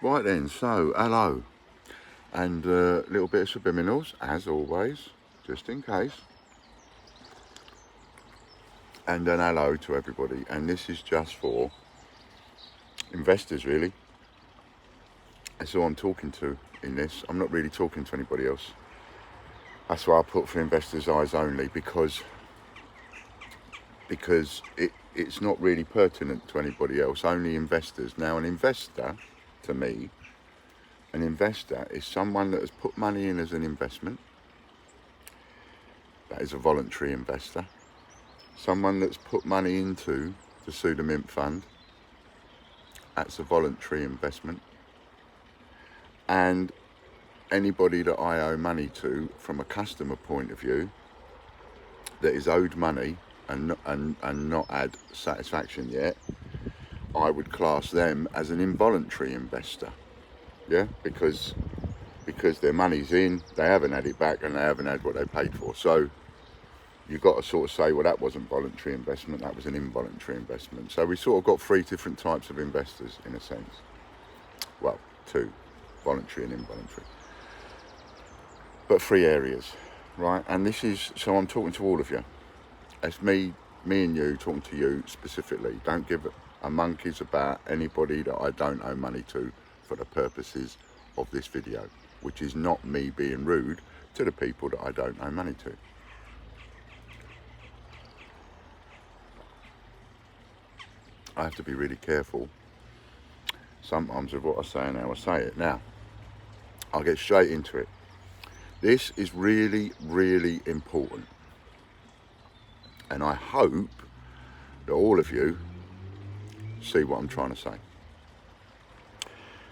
Right then, so hello, and a little bit of subliminals as always, just in case, and then hello to everybody. And this is just for investors, really. That's who I'm talking to in this. I'm not really talking to anybody else. That's why I put for investors' eyes only, because it's not really pertinent to anybody else. Only investors. Now, an investor, to me, an investor is someone that has put money in as an investment. That is a voluntary investor. Someone that's put money into the Pseudomint Fund. That's a voluntary investment. And anybody that I owe money to from a customer point of view that is owed money and not had satisfaction yet, I would class them as an involuntary investor. Yeah, because their money's in, they haven't had it back, and they haven't had what they paid for. So you've got to sort of say, well, that wasn't voluntary investment, that was an involuntary investment. So we sort of got three different types of investors in a sense. Well, two, voluntary and involuntary. But three areas, right? And this is, so I'm talking to all of you. It's me and you talking to you specifically. Don't give a monkey's about anybody that I don't owe money to for the purposes of this video, which is not me being rude to the people that I don't owe money to. I have to be really careful sometimes with what I say and how I say it. Now, I'll get straight into it. This is really, really important. And I hope that all of you see what I'm trying to say.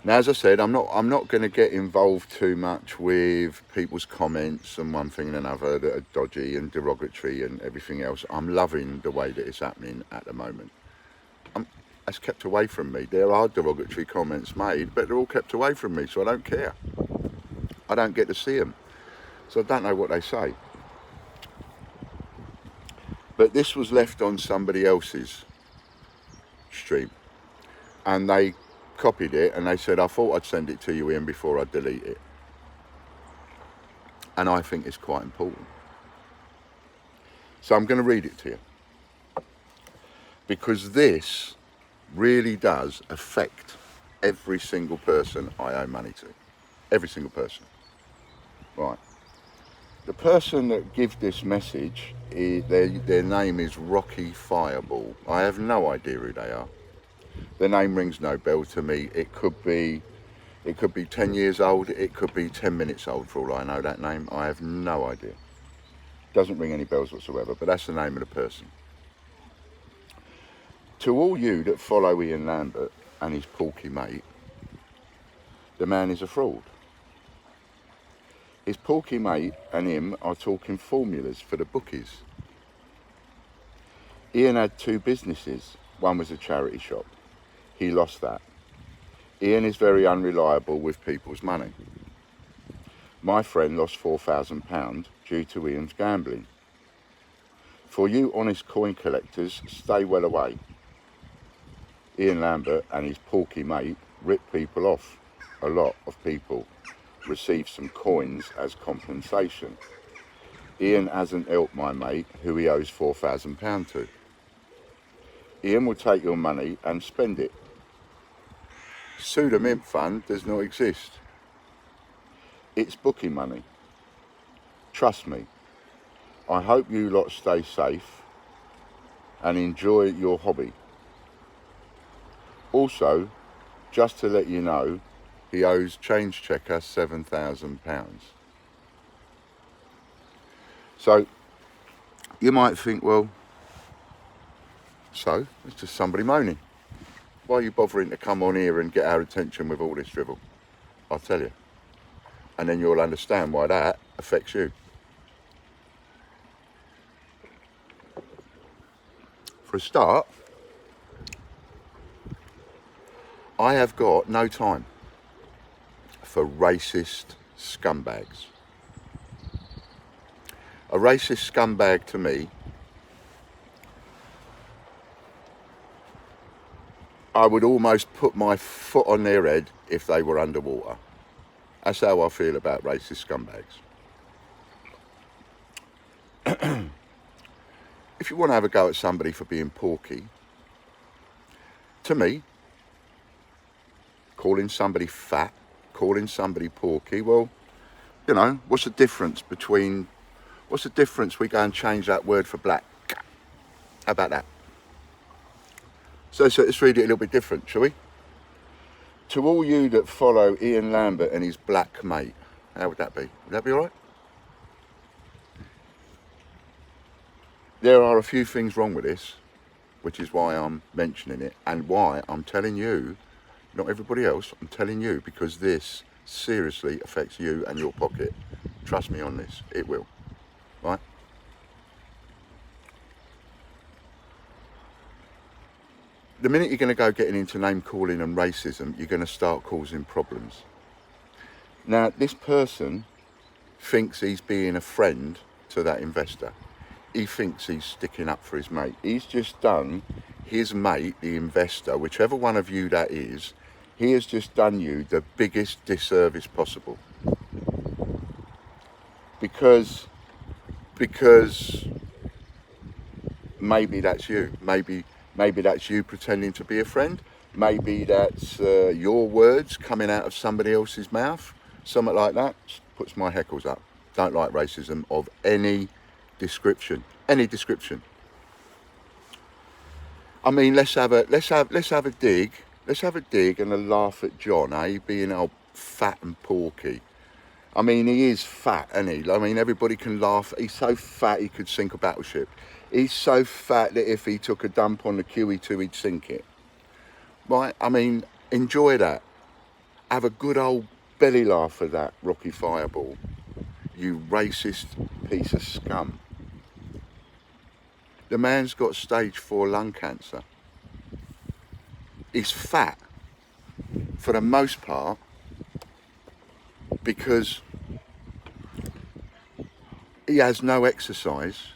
Now, as I said, I'm not going to get involved too much with people's comments and one thing and another that are dodgy and derogatory and everything else. I'm loving the way that it's happening at the moment. That's kept away from me. There are derogatory comments made, but they're all kept away from me, so I don't care. I don't get to see them, so I don't know what they say. But this was left on somebody else's stream, and they copied it and they said, I thought I'd send it to you, Ian, before I delete it. And I think it's quite important. So I'm going to read it to you, because this really does affect every single person I owe money to. Every single person. Right. The person that give this message, their name is Rocky Fireball. I have no idea who they are. Their name rings no bell to me. It could be 10 years old. It could be 10 minutes old for all I know, that name. I have no idea. Doesn't ring any bells whatsoever, but that's the name of the person. To all you that follow Ian Lambert and his porky mate, the man is a fraud. His porky mate and him are talking formulas for the bookies. Ian had two businesses. One was a charity shop. He lost that. Ian is very unreliable with people's money. My friend lost £4,000 due to Ian's gambling. For you honest coin collectors, stay well away. Ian Lambert and his porky mate rip people off. A lot of people receive some coins as compensation. Ian hasn't helped my mate, who he owes £4,000 to. Ian will take your money and spend it. Pseudomint Fund does not exist. It's bookie money. Trust me. I hope you lot stay safe and enjoy your hobby. Also, just to let you know, he owes Change Checker £7,000. So, you might think, well, so, it's just somebody moaning. Why are you bothering to come on here and get our attention with all this drivel? I'll tell you. And then you'll understand why that affects you. For a start, I have got no time for racist scumbags. A racist scumbag to me, I would almost put my foot on their head if they were underwater. That's how I feel about racist scumbags. If you want to have a go at somebody for being porky, to me, calling somebody fat, calling somebody porky, well, you know, what's the difference we go and change that word for black? How about that? So let's read it a little bit different, shall we? To all you that follow Ian Lambert and his black mate, how would that be? Would that be all right? There are a few things wrong with this, which is why I'm mentioning it and why I'm telling you, not everybody else, I'm telling you because this seriously affects you and your pocket. Trust me on this, it will, right? The minute you're going to go getting into name calling and racism, you're going to start causing problems. Now, this person thinks he's being a friend to that investor. He thinks he's sticking up for his mate. He's just done his mate, the investor, whichever one of you that is, he has just done you the biggest disservice possible. Because maybe that's you. Maybe that's you pretending to be a friend. Maybe that's your words coming out of somebody else's mouth. Something like that. Puts my heckles up. Don't like racism of any description. Any description. I mean, let's have a dig. Let's have a dig and a laugh at John, being all fat and porky. I mean, he is fat, isn't he? I mean, everybody can laugh. He's so fat he could sink a battleship. He's so fat that if he took a dump on the QE2, he'd sink it. Right? I mean, enjoy that. Have a good old belly laugh at that, Rocky Fireball. You racist piece of scum. The man's got stage 4 lung cancer. He's fat, for the most part, because he has no exercise.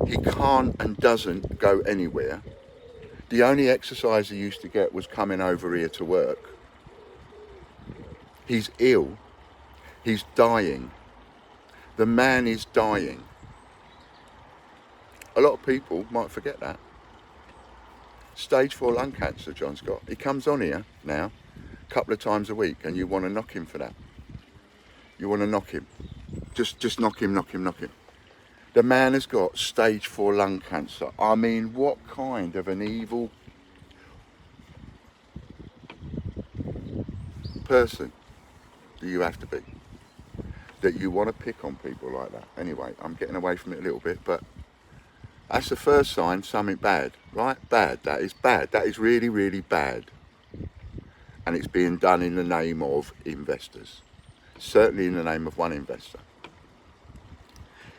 He can't and doesn't go anywhere. The only exercise he used to get was coming over here to work. He's ill. He's dying. The man is dying. A lot of people might forget that. Stage 4 lung cancer, John's got. He comes on here now a couple of times a week and you want to knock him for that. You want to knock him. Just knock him. The man has got stage 4 lung cancer. I mean, what kind of an evil person do you have to be that you want to pick on people like that? Anyway, I'm getting away from it a little bit, but that's the first sign, something bad, right? Bad, that is bad. That is really, really bad. And it's being done in the name of investors. Certainly in the name of one investor.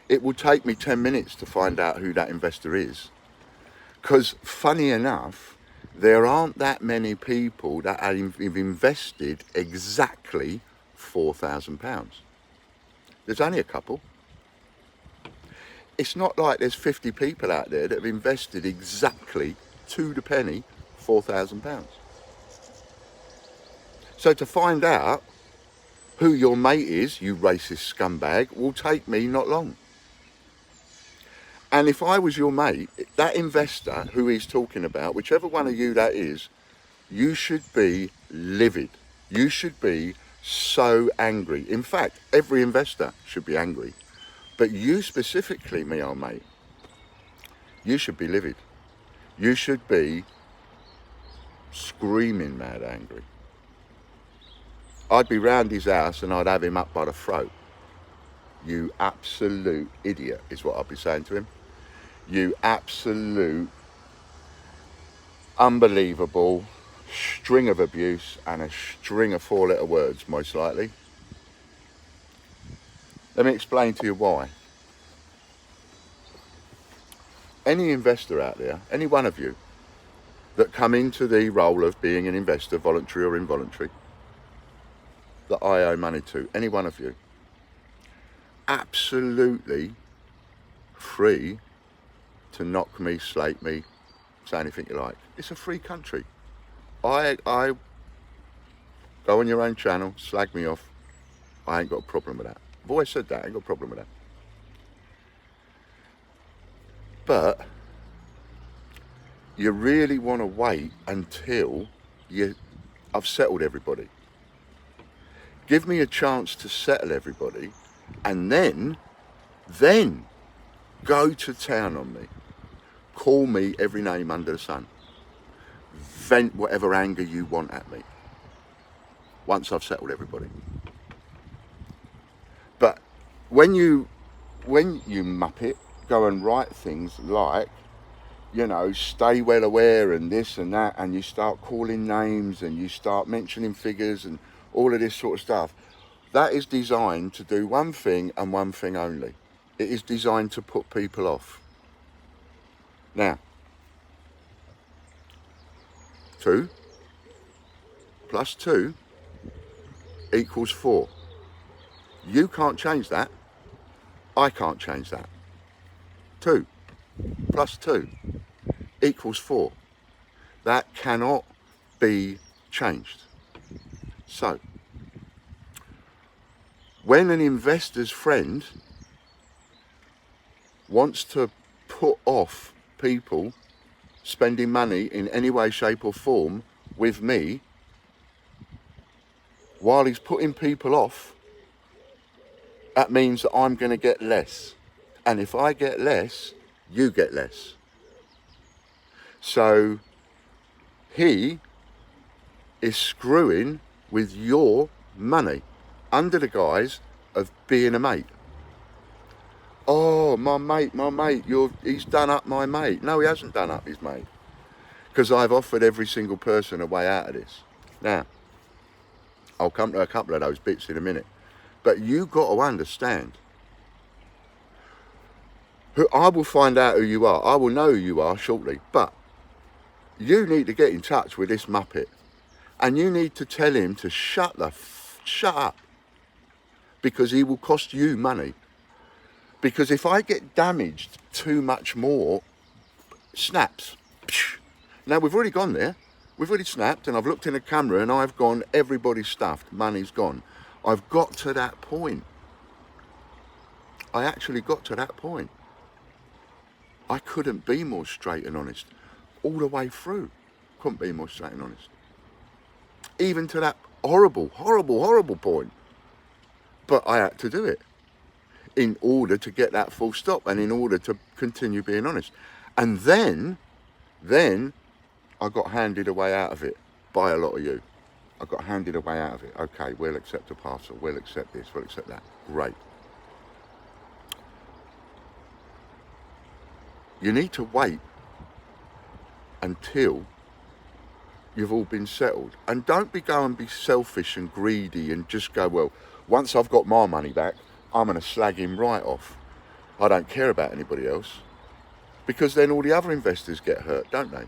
It will take me 10 minutes to find out who that investor is. Because funny enough, there aren't that many people that have invested exactly £4,000. There's only a couple. It's not like there's 50 people out there that have invested exactly to the penny £4,000. So to find out who your mate is, you racist scumbag, will take me not long. And if I was your mate, that investor who he's talking about, whichever one of you that is, you should be livid. You should be so angry. In fact, every investor should be angry. But you specifically, me old mate, you should be livid. You should be screaming mad angry. I'd be round his house and I'd have him up by the throat. You absolute idiot is what I'd be saying to him. You absolute unbelievable string of abuse and a string of 4-letter words, most likely. Let me explain to you why. Any investor out there, any one of you that come into the role of being an investor, voluntary or involuntary, that I owe money to, any one of you, absolutely free to knock me, slate me, say anything you like. It's a free country. I go on your own channel, slag me off. I ain't got a problem with that. I've always said that, I ain't got a problem with that. But you really want to wait until I've settled everybody. Give me a chance to settle everybody, and then go to town on me. Call me every name under the sun. Vent whatever anger you want at me. Once I've settled everybody. But when you muppet, go and write things like, you know, stay well aware and this and that, and you start calling names and you start mentioning figures and all of this sort of stuff, that is designed to do one thing and one thing only. It is designed to put people off. Now, 2 plus 2 equals 4. You can't change that. I can't change that. 2 plus 2 equals 4. That cannot be changed. So, when an investor's friend wants to put off people spending money in any way, shape or form with me, while he's putting people off, that means that I'm going to get less. And if I get less, you get less. So he is screwing with your money under the guise of being a mate. Oh, my mate, he's done up my mate. No, he hasn't done up his mate. Because I've offered every single person a way out of this. Now, I'll come to a couple of those bits in a minute. But you got to understand. I will find out who you are. I will know who you are shortly. But you need to get in touch with this muppet. And you need to tell him to shut up. Because he will cost you money. Because if I get damaged too much more, snaps. Now we've already gone there. We've already snapped, and I've looked in the camera and I've gone, everybody's stuffed, money's gone. I've got to that point. I actually got to that point. I couldn't be more straight and honest. All the way through. Couldn't be more straight and honest. Even to that horrible point. But I had to do it. In order to get that full stop and in order to continue being honest. And then I got handed a way out of it by a lot of you. I got handed a way out of it. Okay, we'll accept a parcel, we'll accept this, we'll accept that. Great. You need to wait until you've all been settled. And don't go and be selfish and greedy and just go, well, once I've got my money back, I'm going to slag him right off. I don't care about anybody else. Because then all the other investors get hurt, don't they?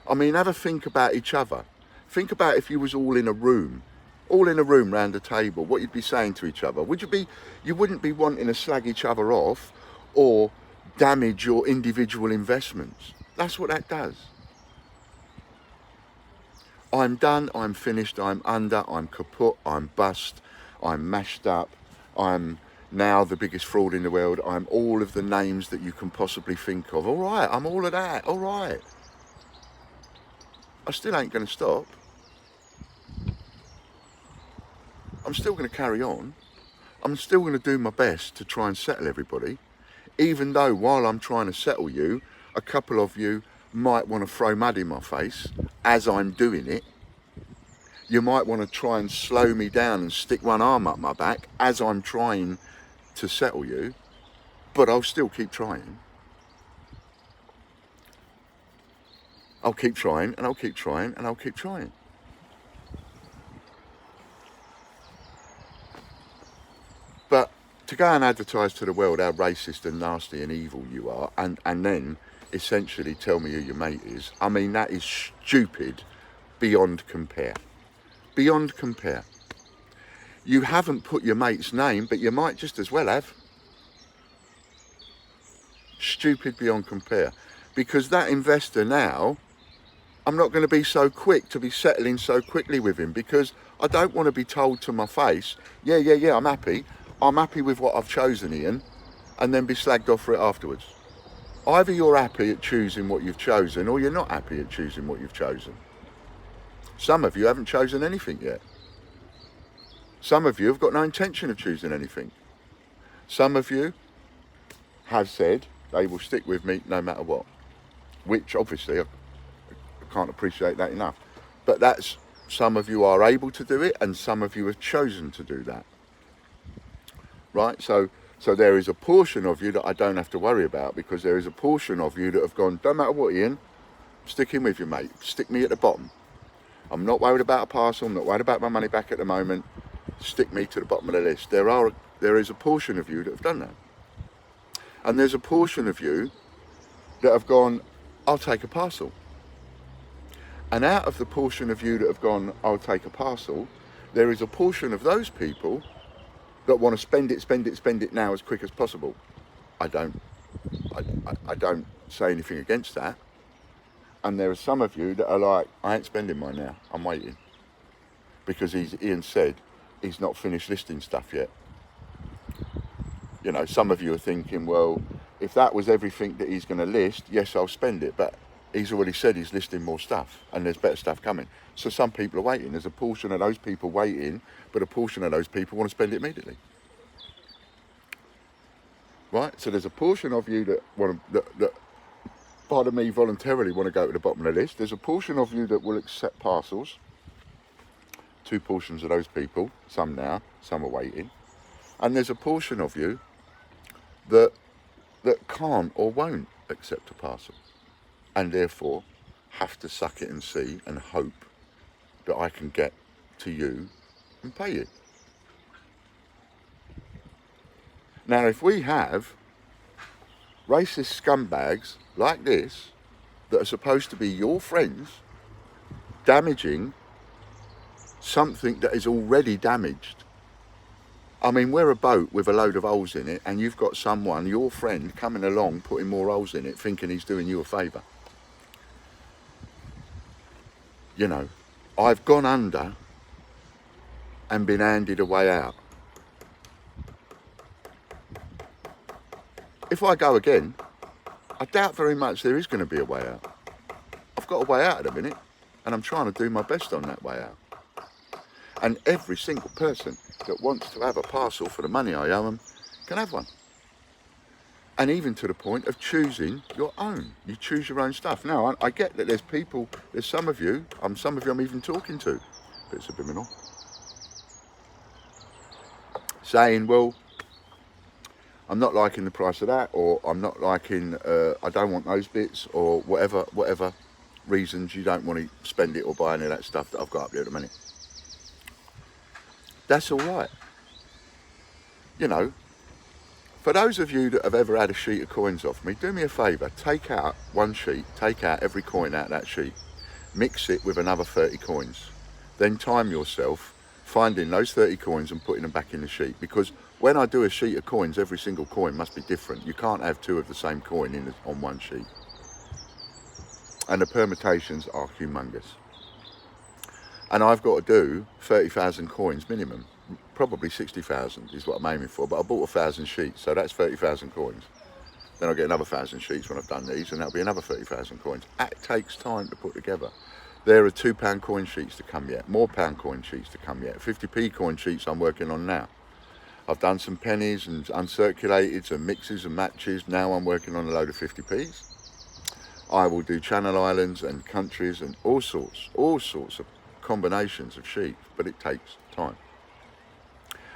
I mean, have a think about each other. Think about if you was all in a room round a table, what you'd be saying to each other. You wouldn't be wanting to slag each other off or damage your individual investments. That's what that does. I'm done, I'm finished, I'm under, I'm kaput, I'm bust, I'm mashed up, I'm now the biggest fraud in the world, I'm all of the names that you can possibly think of. All right, I'm all of that, all right. I still ain't going to stop. I'm still going to carry on. I'm still going to do my best to try and settle everybody, even though while I'm trying to settle you, a couple of you might want to throw mud in my face as I'm doing it. You might want to try and slow me down and stick one arm up my back as I'm trying to settle you, but I'll still keep trying. I'll keep trying, and I'll keep trying, and I'll keep trying. But to go and advertise to the world how racist and nasty and evil you are, and then essentially tell me who your mate is, I mean, that is stupid beyond compare. Beyond compare. You haven't put your mate's name, but you might just as well have. Stupid beyond compare. Because that investor now, I'm not going to be so quick to be settling so quickly with him, because I don't want to be told to my face, yeah, I'm happy with what I've chosen, Ian, and then be slagged off for it afterwards. Either you're happy at choosing what you've chosen, or you're not happy at choosing what you've chosen. Some of you haven't chosen anything yet. Some of you have got no intention of choosing anything. Some of you have said they will stick with me no matter what, which obviously I can't appreciate that enough. But that's, some of you are able to do it, and some of you have chosen to do that. Right? So there is a portion of you that I don't have to worry about, because there is a portion of you that have gone, don't matter what, Ian, I'm sticking with you, mate. Stick me at the bottom. I'm not worried about a parcel. I'm not worried about my money back at the moment. Stick me to the bottom of the list. There is a portion of you that have done that. And there's a portion of you that have gone, I'll take a parcel. And out of the portion of you that have gone, I'll take a parcel, there is a portion of those people that want to spend it now as quick as possible. I don't say anything against that. And there are some of you that are like, I ain't spending mine now, I'm waiting. Because Ian said he's not finished listing stuff yet. You know, some of you are thinking, well, if that was everything that he's going to list, yes, I'll spend it. But he's already said he's listing more stuff, and there's better stuff coming. So some people are waiting. There's a portion of those people waiting, but a portion of those people want to spend it immediately. Right? So there's a portion of you that pardon me, voluntarily want to go to the bottom of the list. There's a portion of you that will accept parcels. Two portions of those people, some now, some are waiting. And there's a portion of you that can't or won't accept a parcel, and therefore have to suck it and see and hope that I can get to you and pay you. Now, if we have racist scumbags like this that are supposed to be your friends damaging something that is already damaged. I mean, we're a boat with a load of holes in it, and you've got someone, your friend, coming along putting more holes in it, thinking he's doing you a favour. You know, I've gone under and been handed a way out. If I go again, I doubt very much there is going to be a way out. I've got a way out at the minute, and I'm trying to do my best on that way out. And every single person that wants to have a parcel for the money I owe them can have one. And even to the point of choosing your own. You choose your own stuff. Now, I get that there's some of you I'm even talking to, bit subliminal, saying, well, I'm not liking the price of that, or I'm not liking, I don't want those bits, or whatever reasons you don't want to spend it or buy any of that stuff that I've got up there at the minute. That's all right. You know, for those of you that have ever had a sheet of coins off me, do me a favour, take out one sheet, take out every coin out of that sheet, mix it with another 30 coins, then time yourself finding those 30 coins and putting them back in the sheet, because when I do a sheet of coins, every single coin must be different. You can't have two of the same coin on one sheet. And the permutations are humongous. And I've got to do 30,000 coins minimum. Probably 60,000 is what I'm aiming for, but I bought 1,000 sheets, so that's 30,000 coins. Then I'll get another 1,000 sheets when I've done these, and that'll be another 30,000 coins. That takes time to put together. There are £2 coin sheets to come yet, more pound coin sheets to come yet, 50p coin sheets I'm working on now. I've done some pennies and uncirculated, some mixes and matches. Now I'm working on a load of 50p's. I will do Channel Islands and countries and all sorts of combinations of sheets, but it takes time.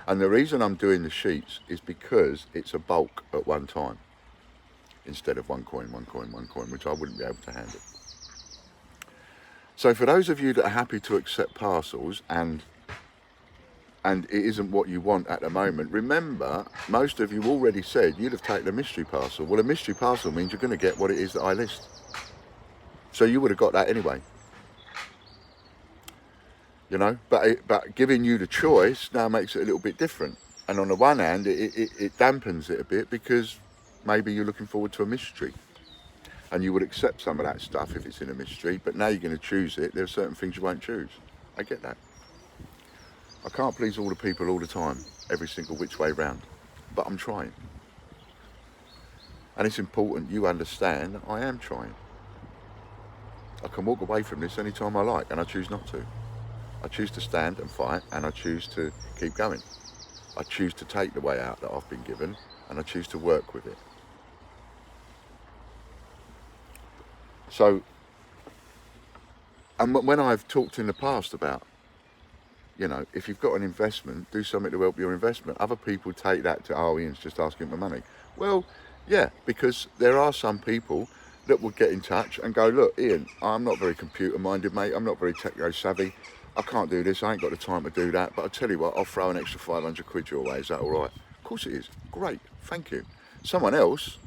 And the reason I'm doing the sheets is because it's a bulk at one time, instead of one coin, which I wouldn't be able to handle. So for those of you that are happy to accept parcels and it isn't what you want at the moment, remember, most of you already said you'd have taken a mystery parcel. Well, a mystery parcel means you're going to get what it is that I list. So you would have got that anyway. You know, but giving you the choice now makes it a little bit different. And on the one hand, it dampens it a bit, because maybe you're looking forward to a mystery. And you would accept some of that stuff if it's in a mystery, but now you're going to choose it. There are certain things you won't choose. I get that. I can't please all the people all the time, every single which way round, but I'm trying. And it's important you understand that I am trying. I can walk away from this anytime I like, and I choose not to. I choose to stand and fight, and I choose to keep going. I choose to take the way out that I've been given, and I choose to work with it. So, and when I've talked in the past about, you know, if you've got an investment, do something to help your investment. Other people take that to, oh, Ian's just asking for money. Well, yeah, because there are some people that will get in touch and go, look, Ian, I'm not very computer minded, mate. I'm not very techno savvy. I can't do this. I ain't got the time to do that. But I'll tell you what, I'll throw an extra 500 quid your way. Is that all right? Of course it is. Great. Thank you. Someone else,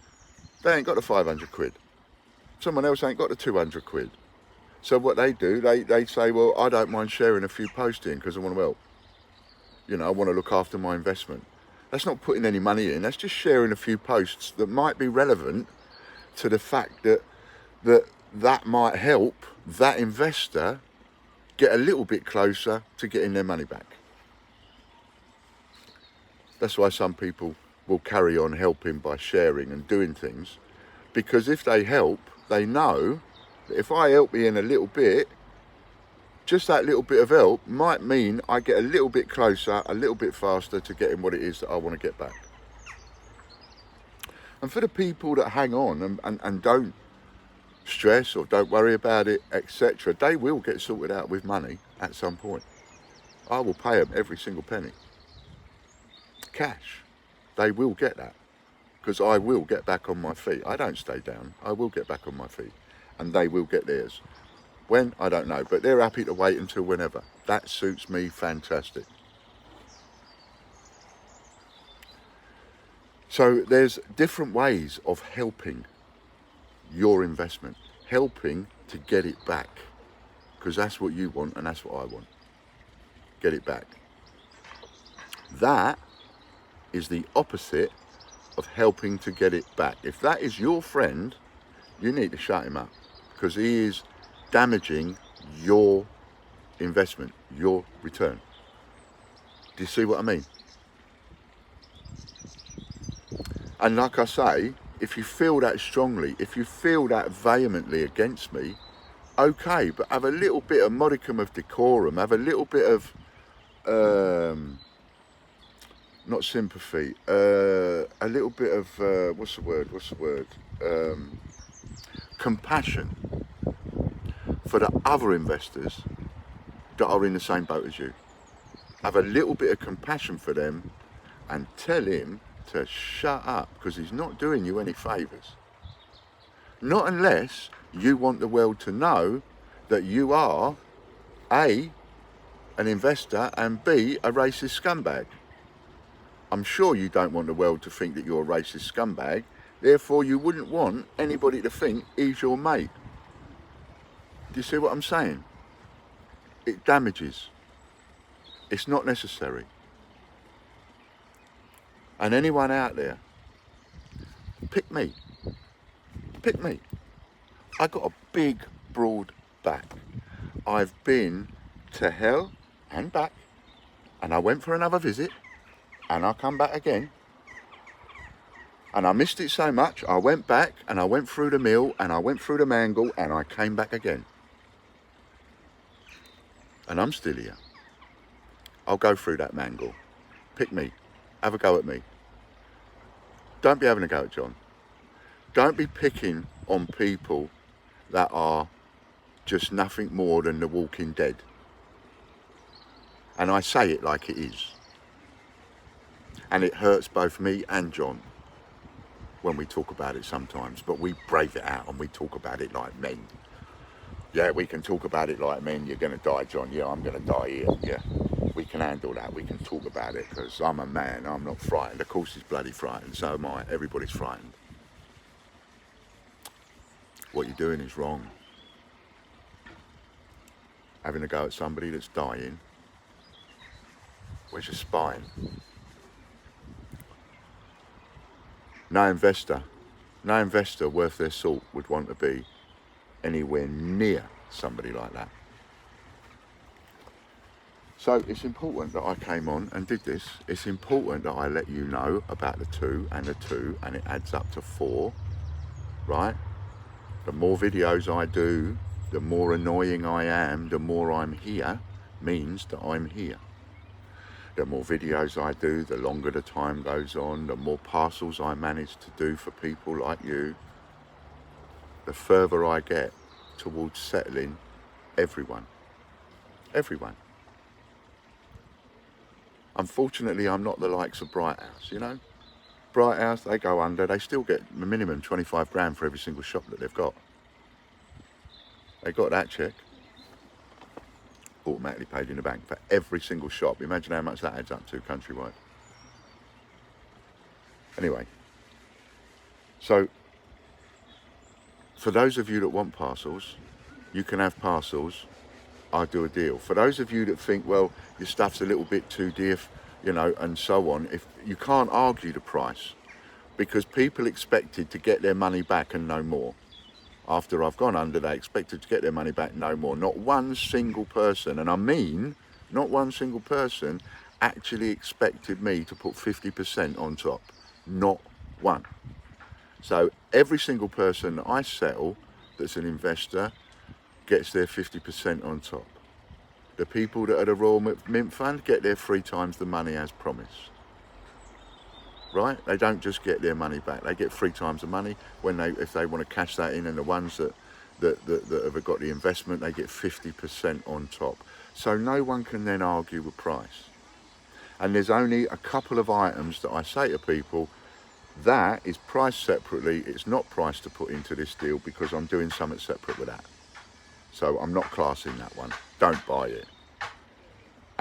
they ain't got the 500 quid. Someone else ain't got the 200 quid. So what they do, they say, well, I don't mind sharing a few posts in because I want to help. You know, I want to look after my investment. That's not putting any money in. That's just sharing a few posts that might be relevant to the fact that might help that investor get a little bit closer to getting their money back. That's why some people will carry on helping by sharing and doing things, because if they help, they know that if I help Ian a little bit, just that little bit of help might mean I get a little bit closer, a little bit faster to getting what it is that I want to get back. And for the people that hang on and don't stress or don't worry about it, etc., they will get sorted out with money at some point. I will pay them every single penny. Cash. They will get that, because I will get back on my feet. I don't stay down. I will get back on my feet, and they will get theirs. When? I don't know, but they're happy to wait until whenever. That suits me fantastic. So there's different ways of helping your investment, helping to get it back, because that's what you want and that's what I want. Get it back. That is the opposite of helping to get it back. If that is your friend, you need to shut him up, because he is damaging your investment, your return. Do you see what I mean? And like I say, if you feel that strongly, if you feel that vehemently against me, okay, but have a little bit of modicum of decorum, have a little bit of, not sympathy, a little bit of, what's the word? Compassion for the other investors that are in the same boat as you. Have a little bit of compassion for them and tell him to shut up, because he's not doing you any favours. Not unless you want the world to know that you are A, an investor, and B, a racist scumbag. I'm sure you don't want the world to think that you're a racist scumbag, therefore you wouldn't want anybody to think he's your mate. Do you see what I'm saying? It damages. It's not necessary. And anyone out there, pick me. Pick me. I got a big, broad back. I've been to hell and back, and I went for another visit, and I'll come back again. And I missed it so much, I went back, and I went through the mill, and I went through the mangle, and I came back again. And I'm still here. I'll go through that mangle. Pick me. Have a go at me. Don't be having a go at John. Don't be picking on people that are just nothing more than the walking dead. And I say it like it is. And it hurts both me and John when we talk about it sometimes, but we brave it out and we talk about it like men. Yeah, we can talk about it like men. You're going to die, John. Yeah, I'm going to die here. Yeah, we can handle that. We can talk about it, because I'm a man. I'm not frightened. Of course he's bloody frightened. So am I. Everybody's frightened. What you're doing is wrong. Having a go at somebody that's dying. Where's your spine? No investor No investor worth their salt would want to be anywhere near somebody like that. So it's important that I came on and did this. It's important that I let you know about the 2 and the 2, and it adds up to 4, right? The more videos I do, the more annoying I am, the more I'm here, means that I'm here. The more videos I do, the longer the time goes on, the more parcels I manage to do for people like you, the further I get towards settling everyone. Everyone. Unfortunately, I'm not the likes of Bright House, you know? Bright House, they go under, they still get the minimum 25 grand for every single shop that they've got. They got that check automatically paid in the bank for every single shop. Imagine how much that adds up to countrywide. Anyway, so for those of you that want parcels, you can have parcels. I'll do a deal. For those of you that think, well, your stuff's a little bit too dear, you know, and so on, if you can't argue the price, because people expected to get their money back and no more. After I've gone under, they expected to get their money back, no more. Not one single person, and I mean not one single person, actually expected me to put 50% on top. Not one. So every single person I settle that's an investor gets their 50% on top. The people that are the Royal Mint Fund get their 3 times the money as promised. Right? They don't just get their money back. They get 3 times the money if they want to cash that in, and the ones that have got the investment, they get 50% on top. So no one can then argue with price. And there's only a couple of items that I say to people, that is priced separately. It's not priced to put into this deal because I'm doing something separate with that. So I'm not classing that one. Don't buy it.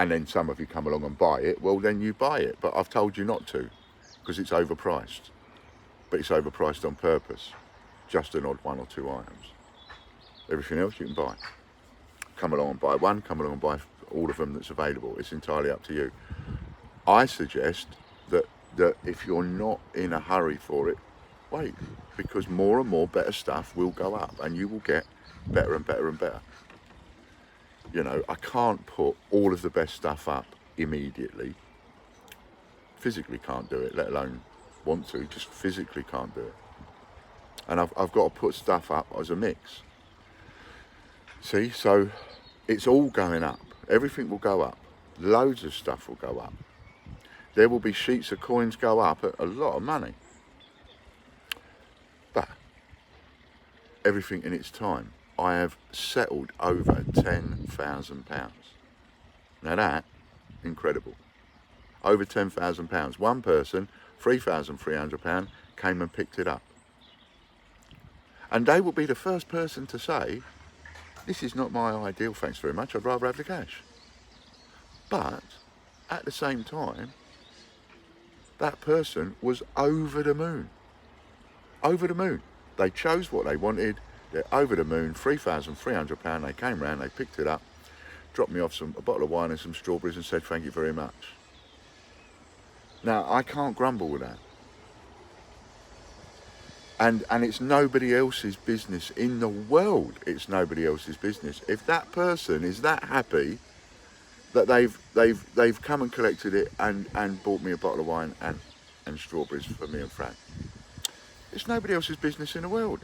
And then some of you come along and buy it. Well, then you buy it. But I've told you not to because it's overpriced. But it's overpriced on purpose. Just an odd 1 or 2 items. Everything else you can buy. Come along and buy one. Come along and buy all of them that's available. It's entirely up to you. I suggest that if you're not in a hurry for it, wait. Because more and more better stuff will go up. And you will get better and better and better. You know, I can't put all of the best stuff up immediately. Physically can't do it, let alone want to. Just physically can't do it. And I've got to put stuff up as a mix. See, so it's all going up. Everything will go up. Loads of stuff will go up. There will be sheets of coins go up at a lot of money. But everything in its time. I have settled over £10,000. Now that, incredible. Over £10,000. One person, £3,300, came and picked it up. And they will be the first person to say, this is not my ideal, thanks very much, I'd rather have the cash. But at the same time, that person was over the moon. Over the moon. They chose what they wanted. They're over the moon, £3,300. They came round, they picked it up, dropped me off a bottle of wine and some strawberries and said, thank you very much. Now, I can't grumble with that. And it's nobody else's business in the world. It's nobody else's business. If that person is that happy that they've come and collected it and bought me a bottle of wine and strawberries for me and Fran, it's nobody else's business in the world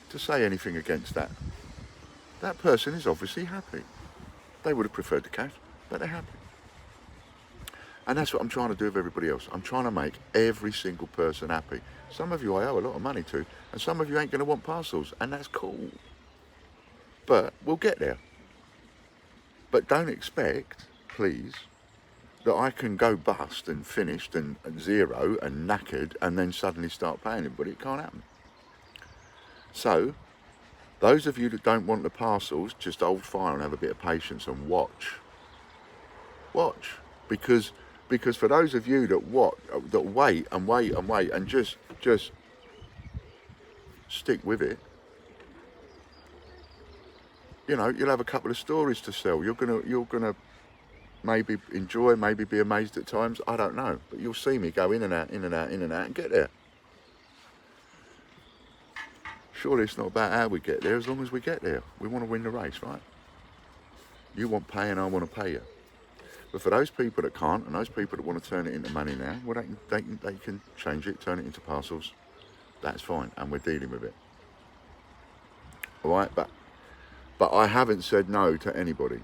to say anything against that. That person is obviously happy. They would have preferred the cash, but they're happy. And that's what I'm trying to do with everybody else. I'm trying to make every single person happy. Some of you I owe a lot of money to, and some of you ain't going to want parcels, and that's cool. But we'll get there. But don't expect, please, that I can go bust and finished and zero and knackered and then suddenly start paying everybody. It can't happen. So, those of you that don't want the parcels, just hold fire and have a bit of patience and watch. Watch. Because for those of you that wait and wait and wait and just stick with it, you know, you'll have a couple of stories to sell. You're gonna maybe enjoy, maybe be amazed at times. I don't know, but you'll see me go in and out, in and out, in and out, and get there. surely it's not about how we get there, as long as we get there. We want to win the race, right? You want pay and I want to pay you. But for those people that can't, and those people that want to turn it into money now, well, they can change it, turn it into parcels. That's fine, and we're dealing with it. All right, but I haven't said no to anybody.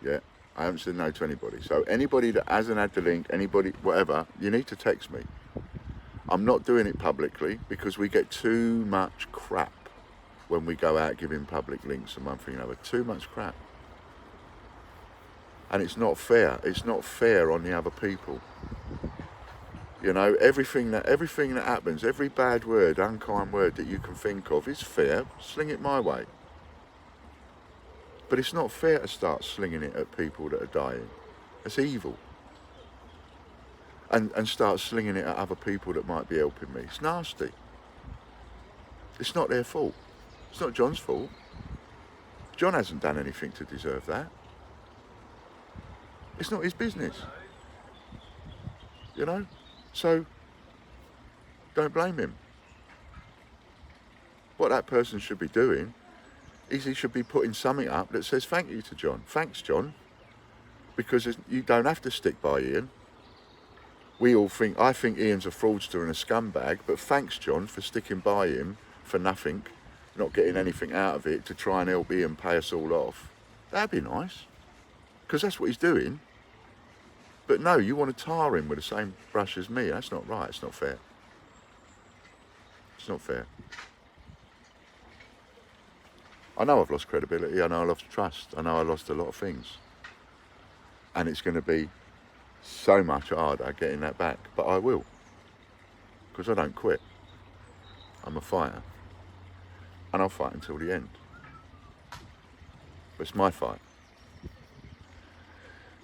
Yeah, I haven't said no to anybody. So anybody that hasn't had the link, anybody, whatever, you need to text me. I'm not doing it publicly because we get too much crap when we go out giving public links and one thing and another. Too much crap. And it's not fair. It's not fair on the other people. You know, everything that happens, every bad word, unkind word that you can think of is fair. Sling it my way. But it's not fair to start slinging it at people that are dying. It's evil. And start slinging it at other people that might be helping me. It's nasty. It's not their fault. It's not John's fault. John hasn't done anything to deserve that. It's not his business. You know? So, don't blame him. What that person should be doing is he should be putting something up that says thank you to John. Thanks, John. Because you don't have to stick by Ian. I think Ian's a fraudster and a scumbag, but thanks, John, for sticking by him for nothing, not getting anything out of it to try and help Ian pay us all off. That'd be nice. Because that's what he's doing. But no, you want to tar him with the same brush as me. That's not right. It's not fair. It's not fair. I know I've lost credibility. I know I lost trust. I know I lost a lot of things. And it's going to be so much harder getting that back. But I will. Because I don't quit. I'm a fighter. And I'll fight until the end. But it's my fight.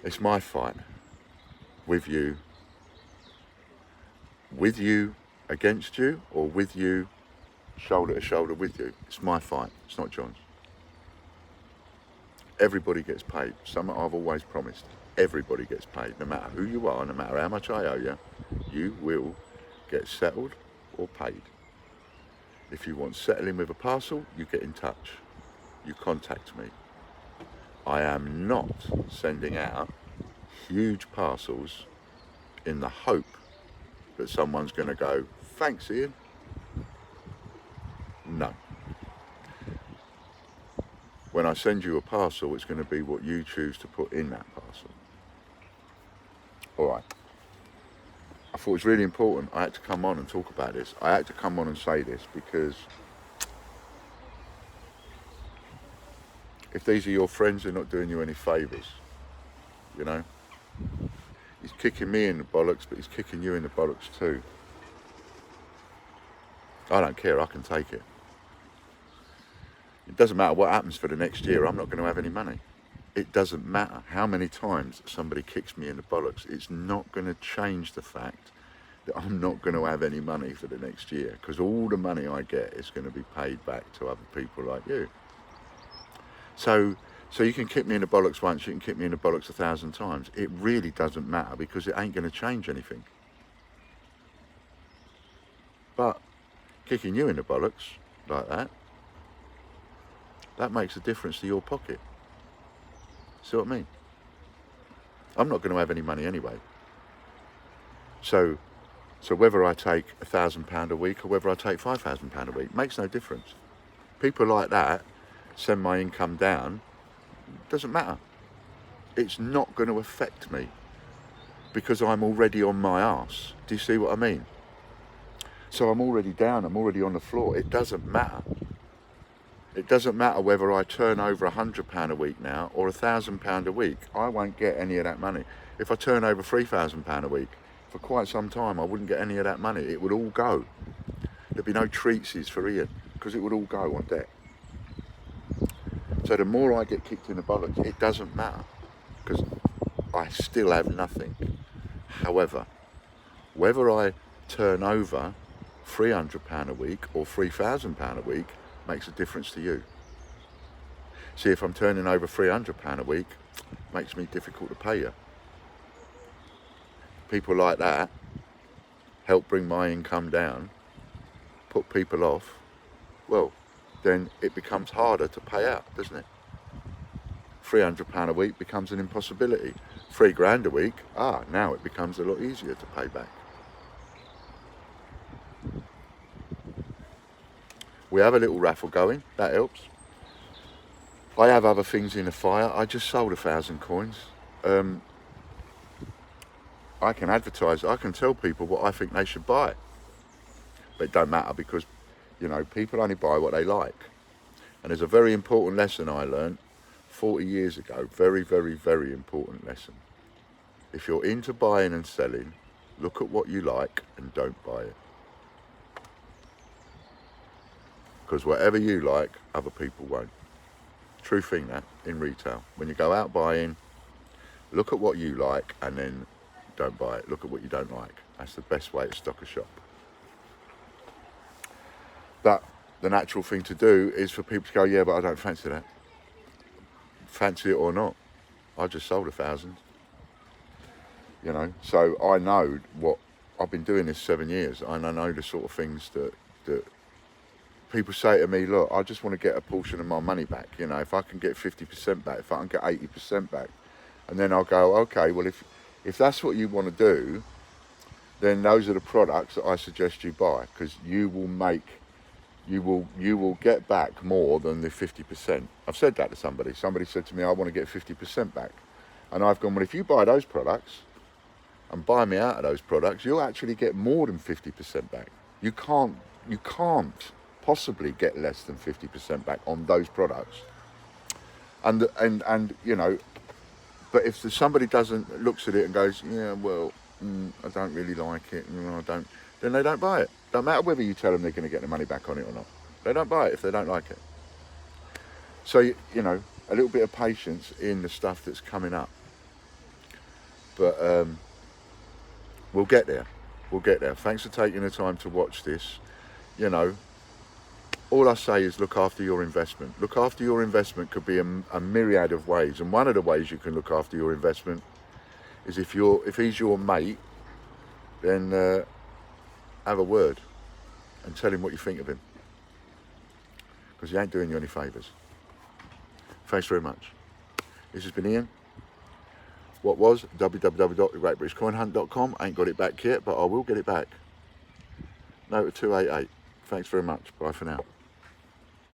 It's my fight. With you against you, or with you shoulder to shoulder with you. It's my fight, it's not John's. Everybody gets paid, something I've always promised. Everybody gets paid, no matter who you are, no matter how much I owe you, you will get settled or paid. If you want settling with a parcel, you get in touch, you contact me. I am not sending out huge parcels in the hope that someone's going to go, thanks, Ian. No. When I send you a parcel, it's going to be what you choose to put in that parcel. All right. I thought it was really important. I had to come on and talk about this. I had to come on and say this because if these are your friends, they're not doing you any favours. You know? He's kicking me in the bollocks, but he's kicking you in the bollocks too. I don't care, I can take it. It doesn't matter what happens for the next year, I'm not going to have any money. It doesn't matter how many times somebody kicks me in the bollocks. It's not going to change the fact that I'm not going to have any money for the next year, because all the money I get is going to be paid back to other people like you. So you can kick me in the bollocks once, you can kick me in the bollocks 1,000 times. It really doesn't matter because it ain't going to change anything. But kicking you in the bollocks like that makes a difference to your pocket. See what I mean? I'm not going to have any money anyway. So whether I take £1,000 a week or whether I take £5,000 a week makes no difference. People like that send my income down. Doesn't matter. It's not going to affect me because I'm already on my arse. Do you see what I mean? So I'm already down, I'm already on the floor. It doesn't matter. It doesn't matter whether I turn over £100 a week now or £1,000 a week. I won't get any of that money. If I turn over £3,000 a week, for quite some time I wouldn't get any of that money. It would all go. There'd be no treatses for Ian because it would all go on debt. So the more I get kicked in the bollocks, it doesn't matter because I still have nothing. However, whether I turn over £300 a week or £3,000 a week makes a difference to you. See, if I'm turning over £300 a week, it makes me difficult to pay you. People like that help bring my income down, put people off, well, then it becomes harder to pay out, doesn't it? £300 a week becomes an impossibility. 3 grand a week, now it becomes a lot easier to pay back. We have a little raffle going, that helps. I have other things in the fire. I just sold 1,000 coins. I can advertise, I can tell people what I think they should buy. But it don't matter because, you know, people only buy what they like. And there's a very important lesson I learned 40 years ago. Very, very, very important lesson. If you're into buying and selling, look at what you like and don't buy it. Because whatever you like, other people won't. True thing that, in retail. When you go out buying, look at what you like and then don't buy it. Look at what you don't like. That's the best way to stock a shop. But the natural thing to do is for people to go, yeah, but I don't fancy that. Fancy it or not, I just sold 1,000. You know, so I know what, I've been doing this 7 years, and I know the sort of things that people say to me, look, I just want to get a portion of my money back. You know, if I can get 50% back, if I can get 80% back, and then I'll go, okay, well, if that's what you want to do, then those are the products that I suggest you buy, because you will get back more than the 50%. I've said that to somebody. Somebody said to me, I want to get 50% back. And I've gone, well, if you buy those products and buy me out of those products, you'll actually get more than 50% back. You can't possibly get less than 50% back on those products. And you know, but if somebody looks at it and goes, yeah, well, I don't really like it, I don't, then they don't buy it. Don't matter whether you tell them they're going to get the money back on it or not. They don't buy it if they don't like it. So, you know, a little bit of patience in the stuff that's coming up. But we'll get there. We'll get there. Thanks for taking the time to watch this. You know, all I say is look after your investment. Look after your investment could be a myriad of ways. And one of the ways you can look after your investment is if he's your mate, then have a word and tell him what you think of him. Because he ain't doing you any favours. Thanks very much. This has been Ian. What was www.thegreatbritishcoinhunt.com. Ain't got it back yet, but I will get it back. Note 288. Thanks very much. Bye for now.